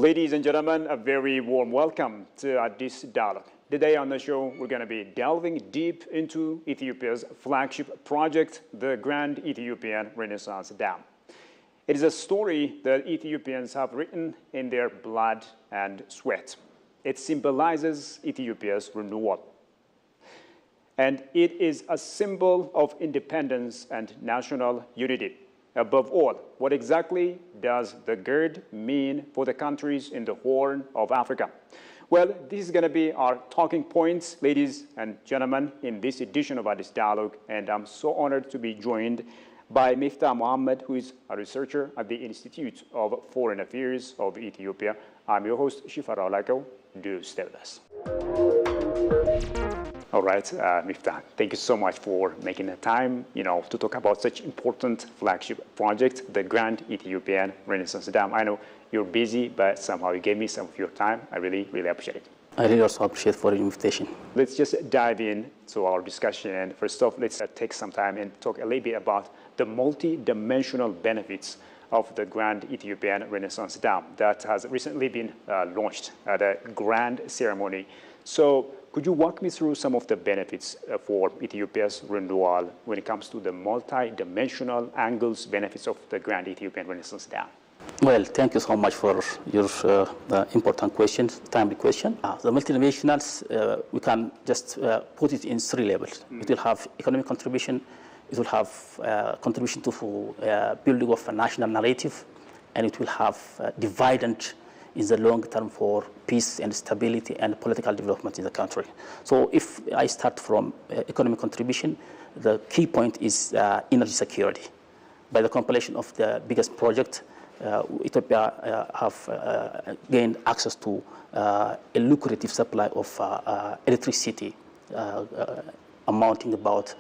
Ladies and gentlemen, a very warm welcome to Addis Dialogue. Today on the show, we're going to be delving deep into Ethiopia's flagship project, the Grand Ethiopian Renaissance Dam. It is a story that Ethiopians have written in their blood and sweat. It symbolizes Ethiopia's renewal. And it is a symbol of independence and national unity. Above all, what exactly does the GERD mean for the countries in the Horn of Africa? Well, this is going to be our talking points, ladies and gentlemen, in this edition of Addis Dialogue. And I'm so honored to be joined by Miftah Mohammed, who is a researcher at the Institute of Foreign Affairs of Ethiopia. I'm your host, Shifara Olako. Do stay with us. All right, Miftah, thank you so much for making the time, to talk about such important flagship project, the Grand Ethiopian Renaissance Dam. I know you're busy, but somehow you gave me some of your time. I really, really appreciate it. I really also appreciate for the invitation. Let's just dive into our discussion. First off, let's take some time and talk a little bit about the multi-dimensional benefits of the Grand Ethiopian Renaissance Dam that has recently been launched at a grand ceremony. So could you walk me through some of the benefits for Ethiopia's renewal when it comes to the multi-dimensional angles benefits of the Grand Ethiopian Renaissance Dam? Well, thank you so much for your important questions, timely question. The multidimensionals, we can just put it in three levels. It will have economic contribution, it will have contribution to building of a national narrative, and it will have dividend in the long term for peace and stability and political development in the country. So if I start from economic contribution, the key point is energy security. By the compilation of the biggest project, Ethiopia have gained access to a lucrative supply of electricity amounting about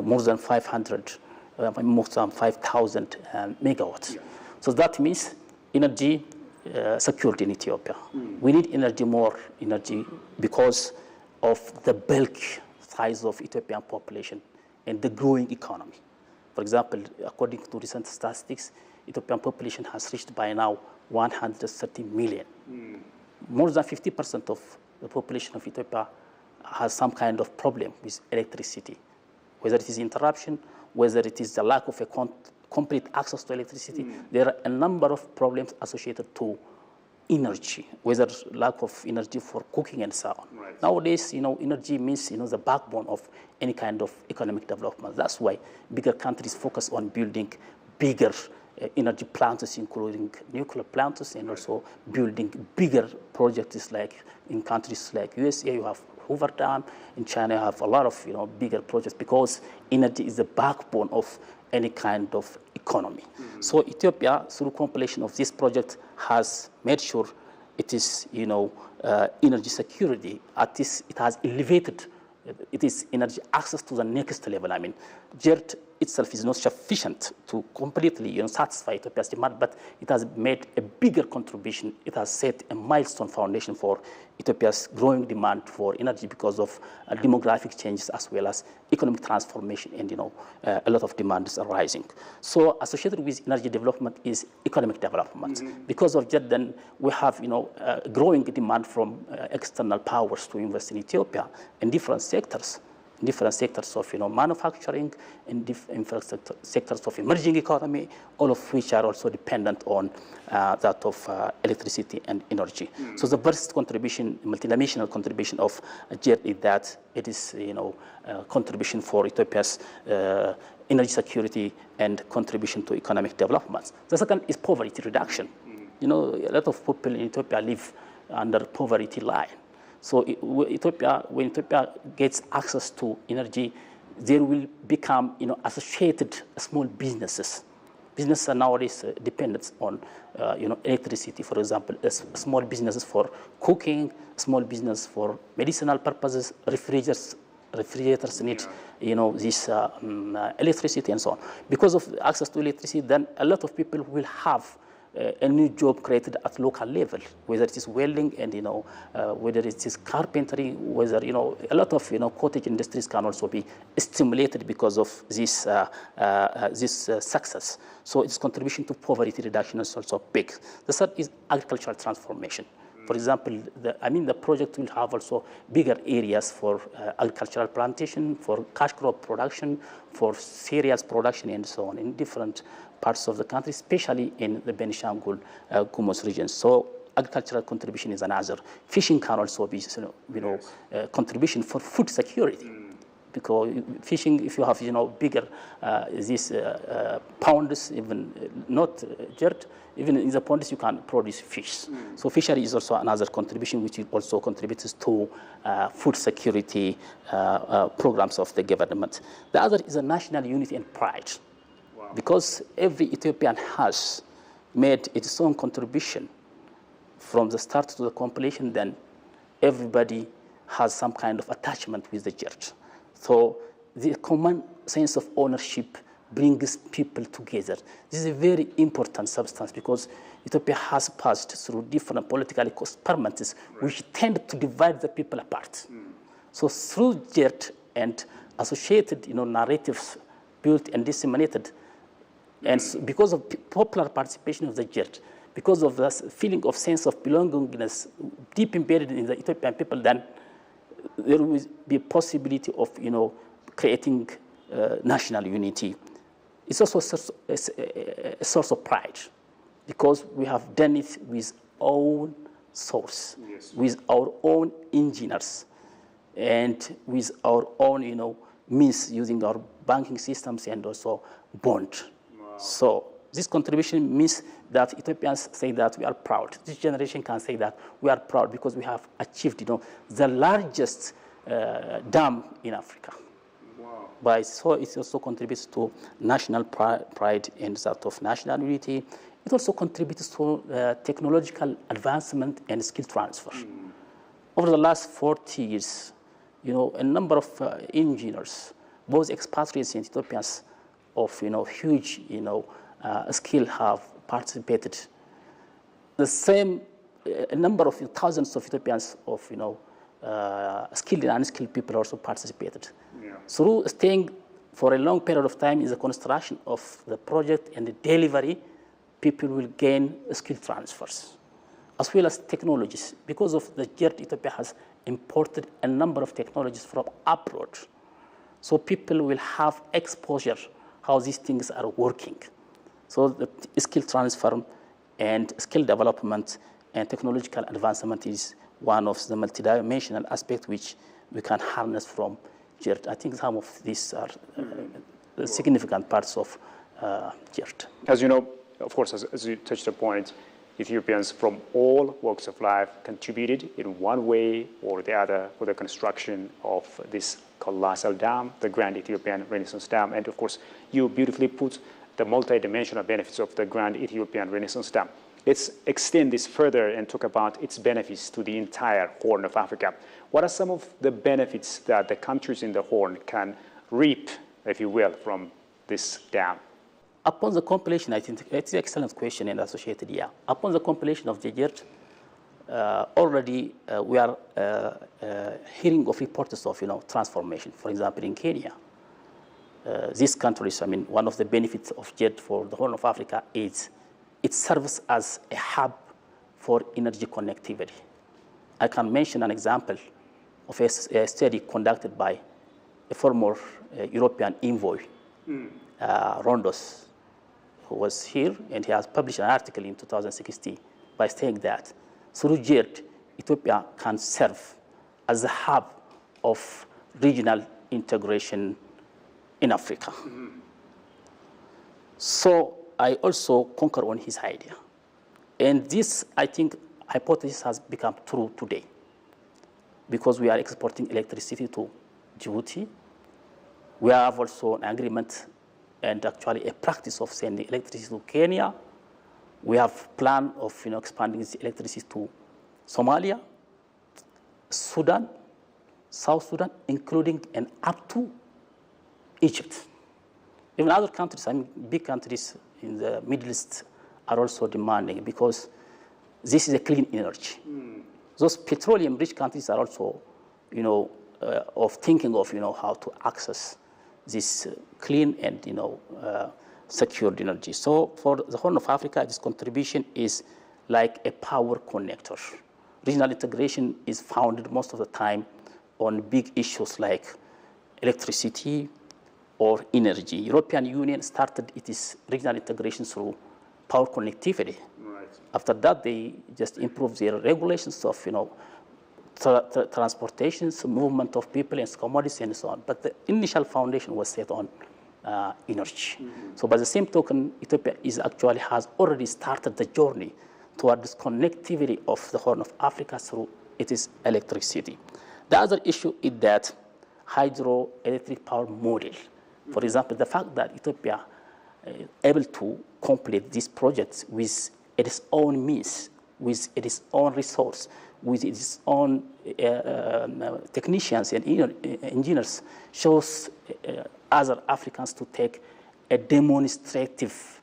more than 5,000 megawatts. Yeah. So that means energy security in Ethiopia. We need more energy because of the bulk size of Ethiopian population and the growing economy. For example, according to recent statistics, Ethiopian population has reached by now 130 million. More than 50% of the population of Ethiopia has some kind of problem with electricity, whether it is interruption, whether it is the lack of a complete access to electricity. There are a number of problems associated to energy, whether lack of energy for cooking and so on. Right. Nowadays, energy means, the backbone of any kind of economic development. That's why bigger countries focus on building bigger energy plants, including nuclear plants, and also building bigger projects like in countries like USA, you have Hoover Dam. In China, you have a lot of, bigger projects because energy is the backbone of any kind of economy. So Ethiopia, through compilation of this project, has made sure it is, energy security. At least it has elevated it is energy access to the next level. I mean, GERD itself is not sufficient to completely satisfy Ethiopia's demand, but it has made a bigger contribution. It has set a milestone foundation for Ethiopia's growing demand for energy because of demographic changes as well as economic transformation, and a lot of demands are rising. So associated with energy development is economic development. Because of that, then we have growing demand from external powers to invest in Ethiopia in different sectors of manufacturing, and different sectors of emerging economy, all of which are also dependent on that of electricity and energy. So the first contribution, multidimensional contribution of GERD is that it is contribution for Ethiopia's energy security and contribution to economic development. The second is poverty reduction. A lot of people in Ethiopia live under poverty line. So when Ethiopia gets access to energy, there will become associated small businesses. Businesses are nowadays dependent on electricity. For example, small businesses for cooking, small business for medicinal purposes, refrigerators need this electricity and so on. Because of access to electricity, then a lot of people will have a new job created at local level, whether it is welding and, whether it is carpentry, whether, a lot of, cottage industries can also be stimulated because of this, success. So its contribution to poverty reduction is also big. The third is agricultural transformation. For example, the project will have also bigger areas for agricultural plantation, for cash crop production, for cereals production, and so on in different parts of the country, especially in the Benishangul Gumuz region. So agricultural contribution is another. Fishing can also be, contribution for food security. Because fishing, if you have, bigger these ponds, even not GERD, even in the ponds you can produce fish. So fishery is also another contribution which also contributes to food security programs of the government. The other is a national unity and pride. Wow. Because every Ethiopian has made its own contribution from the start to the completion, then everybody has some kind of attachment with the GERD. So the common sense of ownership brings people together. This is a very important substance because Ethiopia has passed through different political experiments which tend to divide the people apart. So through GERD and associated narratives built and disseminated, and because of popular participation of the GERD, because of the feeling of sense of belongingness deep embedded in the Ethiopian people, then there will be a possibility of, creating national unity. It's also a source of pride because we have done it with our own source, with our own engineers, and with our own, means using our banking systems and also bond. Wow. So this contribution means that Ethiopians say that we are proud. This generation can say that we are proud because we have achieved, the largest dam in Africa. Wow. So it also contributes to national pride and that of national unity. It also contributes to technological advancement and skill transfer. Over the last 40 years, a number of engineers, both expatriates and Ethiopians of, huge, skill have participated. The same number of thousands of Ethiopians of skilled and unskilled people also participated. Yeah. Through staying for a long period of time in the construction of the project and the delivery, people will gain skill transfers as well as technologies. Because of the GERD, Ethiopia has imported a number of technologies from abroad. So people will have exposure how these things are working. So the skill transfer and skill development and technological advancement is one of the multidimensional aspects which we can harness from GERD. I think some of these are significant parts of GERD. As you know, of course, as you touched the point, Ethiopians from all walks of life contributed in one way or the other for the construction of this colossal dam, the Grand Ethiopian Renaissance Dam. And of course, you beautifully put the multidimensional benefits of the Grand Ethiopian Renaissance Dam. Let's extend this further and talk about its benefits to the entire Horn of Africa. What are some of the benefits that the countries in the Horn can reap, if you will, from this dam? Upon the completion, I think it's an excellent question and associated, yeah. Upon the completion of the GERD, already we are hearing of reports of, transformation. For example, in Kenya, these countries, one of the benefits of GERD for the Horn of Africa is it serves as a hub for energy connectivity. I can mention an example of a study conducted by a former European envoy, Rondos, who was here, and he has published an article in 2016 by saying that through GERD, Ethiopia can serve as a hub of regional integration in Africa. So I also concur on his idea. And this, I think, hypothesis has become true today because we are exporting electricity to Djibouti. We have also an agreement and actually a practice of sending electricity to Kenya. We have plan of expanding this electricity to Somalia, Sudan, South Sudan, including and up to Egypt. Even other countries, big countries in the Middle East are also demanding, because this is a clean energy. Those petroleum-rich countries are also, of thinking of, how to access this clean and, secured energy. So for the Horn of Africa, this contribution is like a power connector. Regional integration is founded most of the time on big issues like electricity or energy. European Union started its regional integration through power connectivity. Right. After that, they just improved their regulations of, transportations, movement of people and commodities and so on. But the initial foundation was set on energy. So by the same token, Ethiopia has already started the journey toward this connectivity of the Horn of Africa through its electricity. The other issue is that hydroelectric power model. For example, the fact that Ethiopia is able to complete this project with its own means, with its own resource, with its own technicians and engineers, shows other Africans to take a demonstrative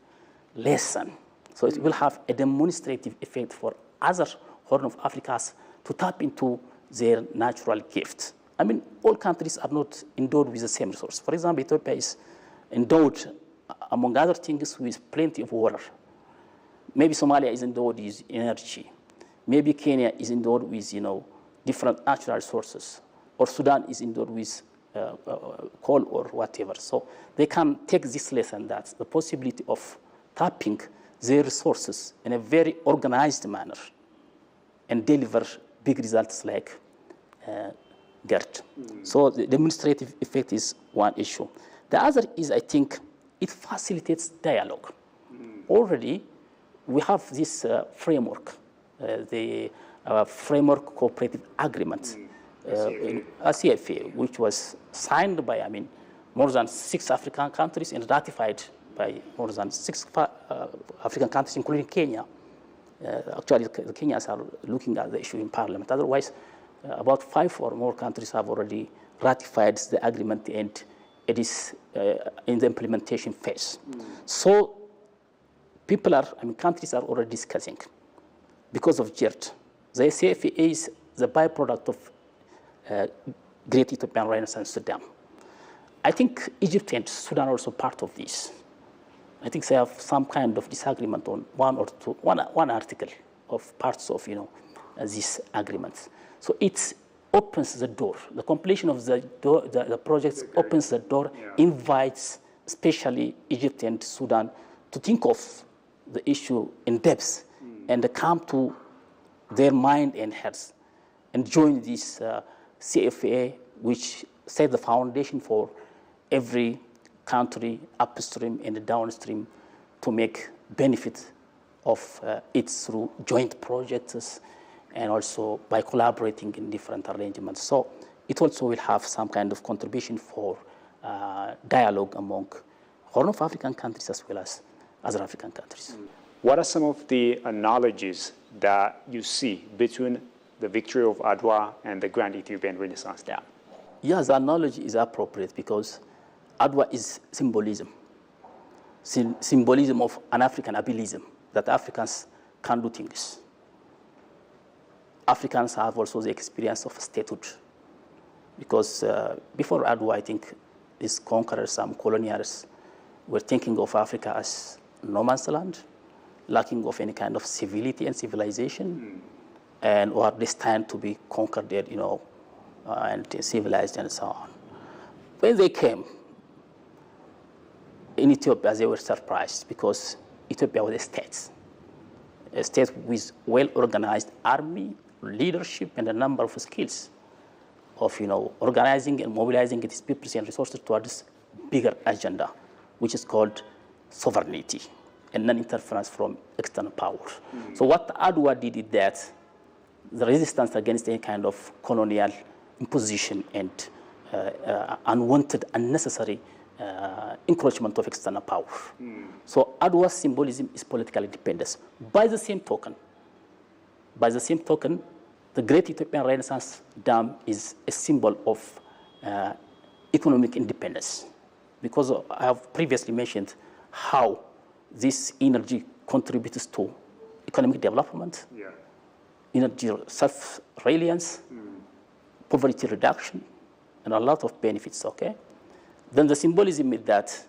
lesson. So it will have a demonstrative effect for other Horn of Africans to tap into their natural gift. I mean, all countries are not endowed with the same resource. For example, Ethiopia is endowed, among other things, with plenty of water. Maybe Somalia is endowed with energy. Maybe Kenya is endowed with, different natural resources. Or Sudan is endowed with coal or whatever. So they can take this lesson, that the possibility of tapping their resources in a very organized manner and deliver big results like GERD. So the demonstrative effect is one issue. The other is, I think, it facilitates dialogue. Already, we have this framework, the Framework Cooperative Agreement, CFA, which was signed by, more than 6 African countries and ratified by more than 6 African countries, including Kenya. Actually, the Kenyans are looking at the issue in parliament. Otherwise, about 5 or more countries have already ratified the agreement, and it is in the implementation phase. So countries are already discussing, because of GERD. The CFA is the byproduct of Great Ethiopian Renaissance Dam. I think Egypt and Sudan are also part of this. I think they have some kind of disagreement on one article of parts of this agreement. So it opens the door. The completion of the projects opens the door, invites especially Egypt and Sudan to think of the issue in depth and come to their mind and hearts and join this CFA, which set the foundation for every country upstream and downstream to make benefit of it through joint projects and also by collaborating in different arrangements. So it also will have some kind of contribution for dialogue among Horn of African countries as well as other African countries. What are some of the analogies that you see between the victory of Adwa and the Grand Ethiopian Renaissance Dam? Yes, the analogy is appropriate because Adwa is symbolism of an African abilism, that Africans can do things. Africans have also the experience of statehood, because before Adwa, I think these conquerors, some colonialists, were thinking of Africa as no man's land, lacking of any kind of civility and civilization, and were destined to be conquered, and civilized and so on. When they came in Ethiopia, they were surprised because Ethiopia was a state with well-organized army, leadership, and a number of skills of organizing and mobilizing its people and resources towards this bigger agenda, which is called sovereignty and non-interference from external power. So what Adwa did is that the resistance against any kind of colonial imposition and unwanted, unnecessary encroachment of external power. So Adwa's symbolism is political independence. By the same token, the Great Ethiopian Renaissance Dam is a symbol of economic independence, because I have previously mentioned how this energy contributes to economic development, energy self-reliance, poverty reduction, and a lot of benefits, okay? Then the symbolism is that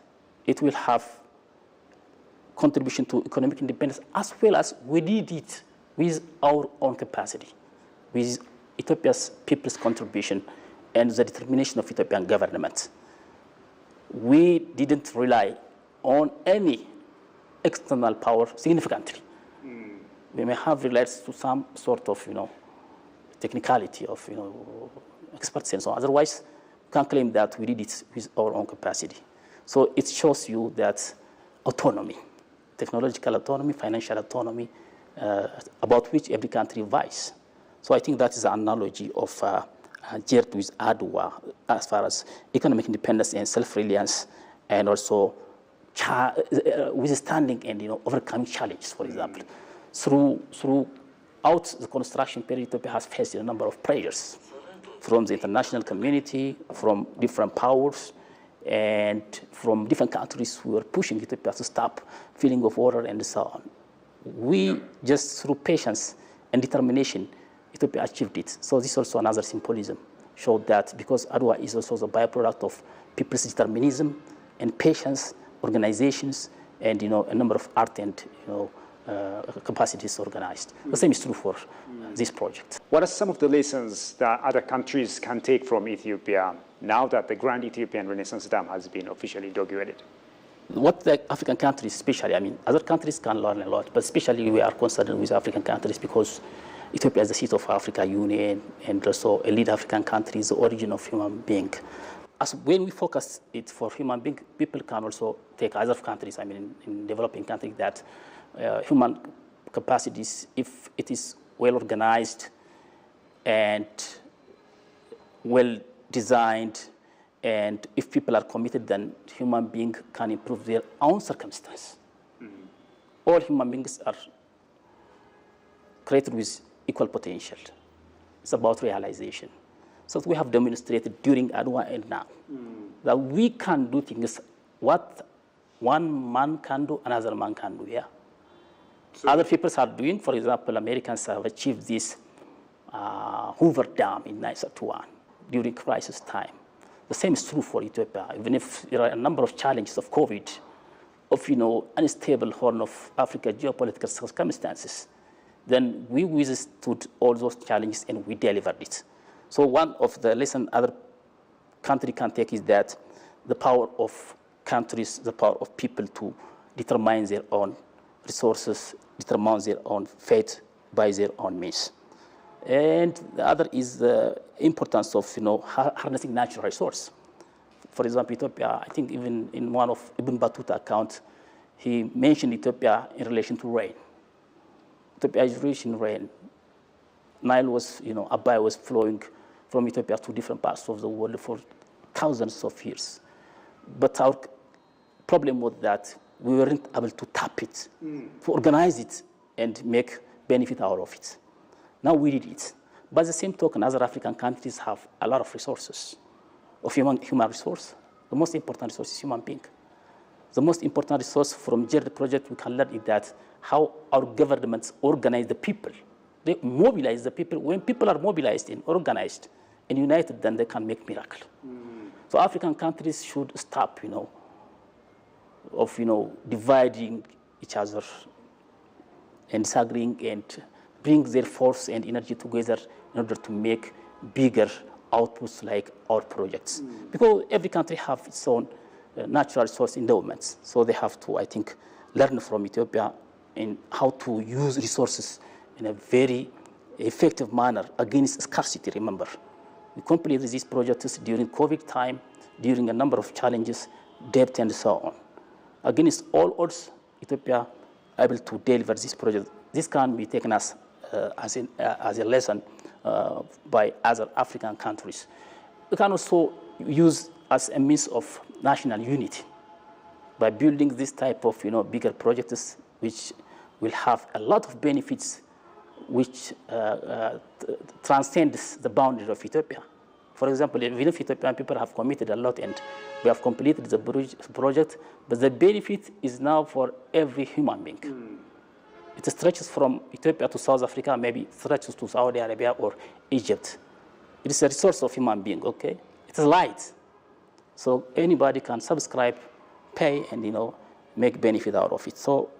it will have contribution to economic independence, as well as we did it with our own capacity, with Ethiopia's people's contribution and the determination of Ethiopian government. We didn't rely on any external power significantly. We may have relied to some sort of, technicality of, experts and so on. Otherwise, we can claim that we did it with our own capacity. So it shows you that autonomy, technological autonomy, financial autonomy, about which every country vies. So I think that is an analogy of GERD with ADWA as far as economic independence and self-reliance, and also withstanding and overcoming challenges, for example. Throughout the construction period, Ethiopia has faced a number of pressures from the international community, from different powers, and from different countries who were pushing Ethiopia to stop filling of water and so on. We just, through patience and determination, Ethiopia achieved it. So this is also another symbolism, showed that because ADWA is also the byproduct of people's determinism and patience, organizations, and a number of art and capacities organized. The same is true for this project. What are some of the lessons that other countries can take from Ethiopia now that the Grand Ethiopian Renaissance Dam has been officially inaugurated? What the African countries especially, other countries can learn a lot, but especially we are concerned with African countries because Ethiopia is the seat of Africa Union and also a lead African country is the origin of human being. As when we focus it for human being, people can also take other countries, in developing countries, that human capacities, if it is well organized and well designed, and if people are committed, then human beings can improve their own circumstance. All human beings are created with equal potential. It's about realization. So we have demonstrated during ADWA and now that we can do things what one man can do, another man can do, So other people are doing, for example, Americans have achieved this Hoover Dam in 1931 during crisis time. The same is true for Ethiopia, even if there are a number of challenges of COVID, of unstable Horn of Africa geopolitical circumstances. Then we withstood all those challenges and we delivered it. So one of the lessons other country can take is that the power of countries, the power of people to determine their own resources, determine their own fate by their own means. And the other is the importance of harnessing natural resource. For example, Ethiopia, I think even in one of Ibn Battuta account, he mentioned Ethiopia in relation to rain. Ethiopia is rich in rain. Nile was, Abai was flowing from Ethiopia to different parts of the world for thousands of years. But our problem was that we weren't able to tap it, to organize it, and make benefit out of it. Now we did it. By the same token, other African countries have a lot of resources, of human resource. The most important resource is human being. The most important resource from GERD project we can learn is that how our governments organize the people. They mobilize the people. When people are mobilized and organized and united, then they can make miracle. So African countries should stop, of dividing each other and disagreeing, and bring their force and energy together in order to make bigger outputs like our projects. Because every country has its own natural resource endowments. So they have to, I think, learn from Ethiopia in how to use resources in a very effective manner against scarcity, remember. We completed these projects during COVID time, during a number of challenges, debt and so on. Against all odds, Ethiopia able to deliver this project. This can be taken as a lesson by other African countries. We can also use as a means of national unity by building this type of bigger projects, which will have a lot of benefits, which transcends the boundaries of Ethiopia. For example, even if Ethiopian people have committed a lot and we have completed the project, but the benefit is now for every human being. It stretches from Ethiopia to South Africa, maybe stretches to Saudi Arabia or Egypt. It is a resource of human being, okay? It is light. So anybody can subscribe, pay, and, make benefit out of it. So,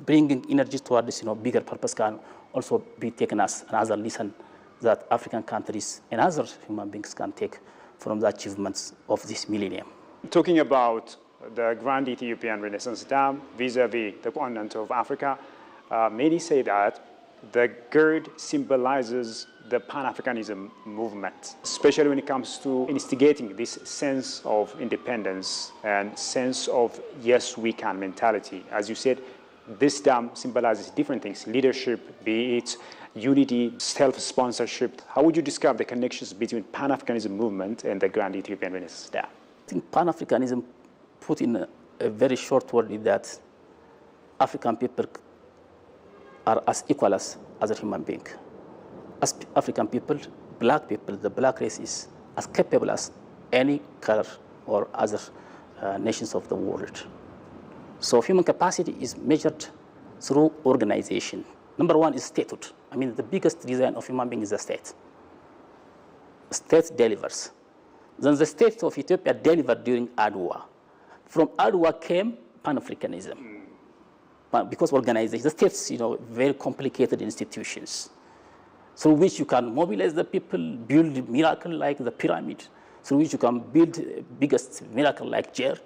bringing energy toward this, bigger purpose can also be taken as another lesson that African countries and other human beings can take from the achievements of this millennium. Talking about the Grand Ethiopian Renaissance Dam vis-a-vis the continent of Africa, many say that the GERD symbolizes the Pan-Africanism movement, especially when it comes to instigating this sense of independence and sense of yes, we can mentality. As you said, this dam symbolizes different things, leadership, be it unity, self-sponsorship. How would you describe the connections between Pan-Africanism movement and the Grand Ethiopian Renaissance Dam? I think Pan-Africanism, put in a very short word, is that African people are as equal as other human beings. As African people, black people, the black race is as capable as any color or other nations of the world. So human capacity is measured through organization. Number one is statehood. I mean, the biggest design of human being is the state. State delivers. Then the state of Ethiopia delivered during Adwa. From Adwa came Pan-Africanism. Because organization, the states, very complicated institutions through which you can mobilize the people, build miracle like the pyramid, through which you can build biggest miracle like GERD,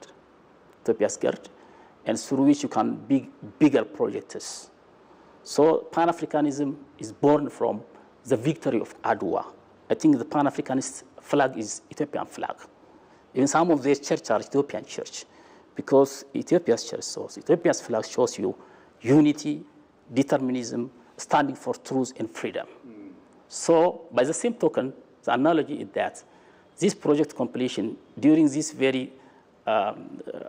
Ethiopia's GERD, and through which you can build bigger projects. So Pan-Africanism is born from the victory of Adwa. I think the Pan-Africanist flag is Ethiopian flag. Even some of these churches are Ethiopian church, because Ethiopia's church shows, Ethiopia's flag shows you unity, determinism, standing for truth and freedom. So by the same token, the analogy is that this project completion during this very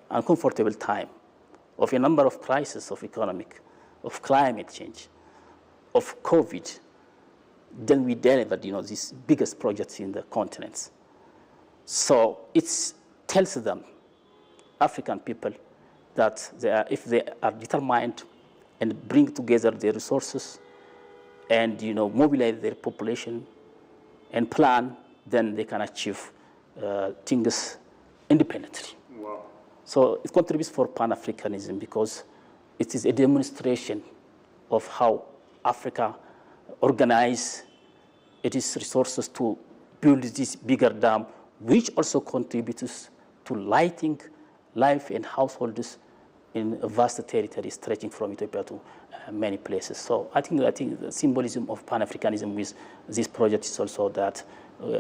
uncomfortable time of a number of crises of economic, of climate change, of COVID, then we delivered, these biggest projects in the continents. So it tells them, African people, that if they are determined and bring together their resources and mobilize their population and plan, then they can achieve things independently. Wow. So it contributes for Pan-Africanism because it is a demonstration of how Africa organizes its resources to build this bigger dam, which also contributes to lighting life and households in a vast territory stretching from Ethiopia to many places. So I think the symbolism of Pan-Africanism with this project is also that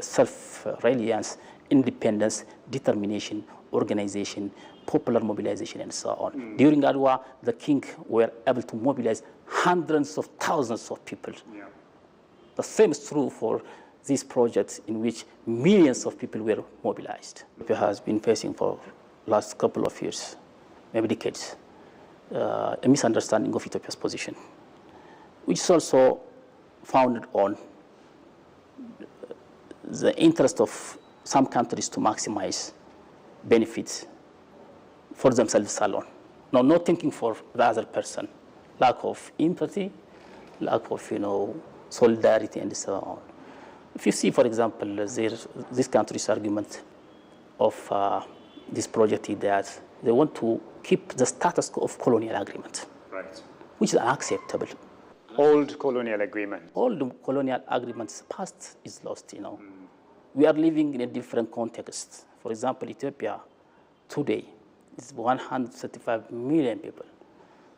self-reliance, independence, determination, organization, popular mobilization, and so on. During Adwa, the king were able to mobilize hundreds of thousands of people. Yeah. The same is true for this project in which millions of people were mobilized. Ethiopia has been facing for last couple of years, maybe decades, a misunderstanding of Ethiopia's position, which is also founded on the interest of some countries to maximize benefits for themselves alone. No, not thinking for the other person. Lack of empathy, lack of, solidarity, and so on. If you see, for example, this country's argument of this project is that they want to keep the status quo of colonial agreement, right, which is unacceptable. Old colonial agreement. Old colonial agreements, past is lost, We are living in a different context. For example, Ethiopia today is 135 million people.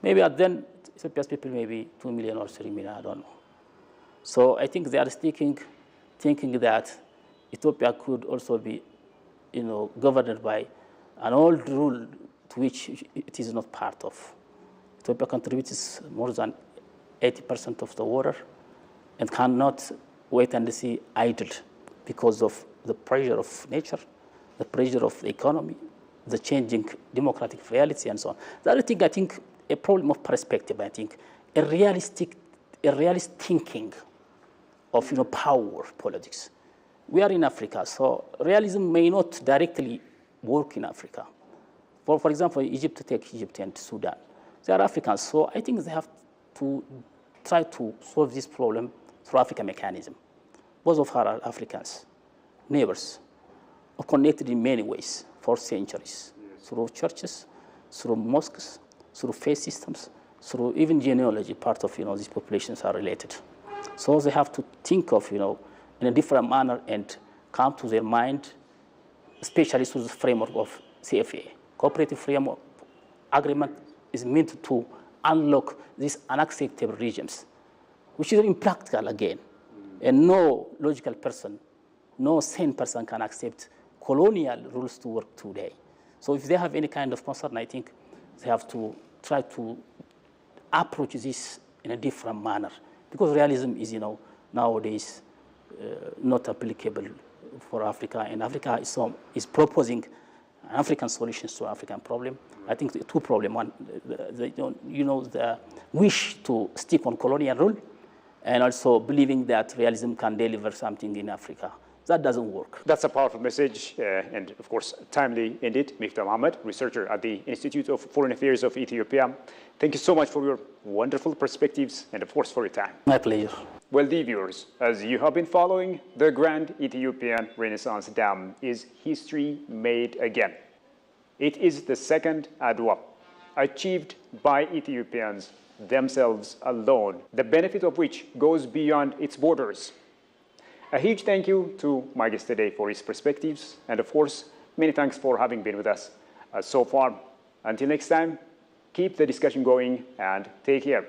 Maybe then Ethiopia's people maybe 2 million or 3 million, I don't know. So I think they are thinking that Ethiopia could also be, governed by an old rule to which it is not part of. Ethiopia contributes more than 80% of the water and cannot wait and see idle because of the pressure of nature, the pressure of the economy, the changing democratic reality, and so on. The other thing, I think, a problem of perspective, I think, a realist thinking of, power politics. we are in Africa, so realism may not directly work in Africa. For example, Egypt, take Egypt and Sudan. They are Africans, so I think they have to try to solve this problem through African mechanism. Both of her are Africans, neighbors, are connected in many ways for centuries, through churches, through mosques, through faith systems, through even genealogy. Part of these populations are related. So they have to think of in a different manner and come to their mind, especially through the framework of CFA. Cooperative Framework Agreement is meant to unlock these unacceptable regimes, which is impractical again. And no logical person, no sane person can accept colonial rules to work today. So if they have any kind of concern, I think they have to try to approach this in a different manner, because realism is, nowadays not applicable for Africa, and Africa is proposing African solutions to African problem. I think the two problems: one, the wish to stick on colonial rule, and also believing that realism can deliver something in Africa. That doesn't work. That's a powerful message, and of course, timely indeed. Miftah Mohammed, researcher at the Institute of Foreign Affairs of Ethiopia. Thank you so much for your wonderful perspectives and, of course, for your time. My pleasure. Well, dear viewers, as you have been following, the Grand Ethiopian Renaissance Dam is history made again. It is the second Adwa, achieved by Ethiopians themselves alone, the benefit of which goes beyond its borders. A huge thank you to my guest today for his perspectives, and of course, many thanks for having been with us so far. Until next time, keep the discussion going and take care.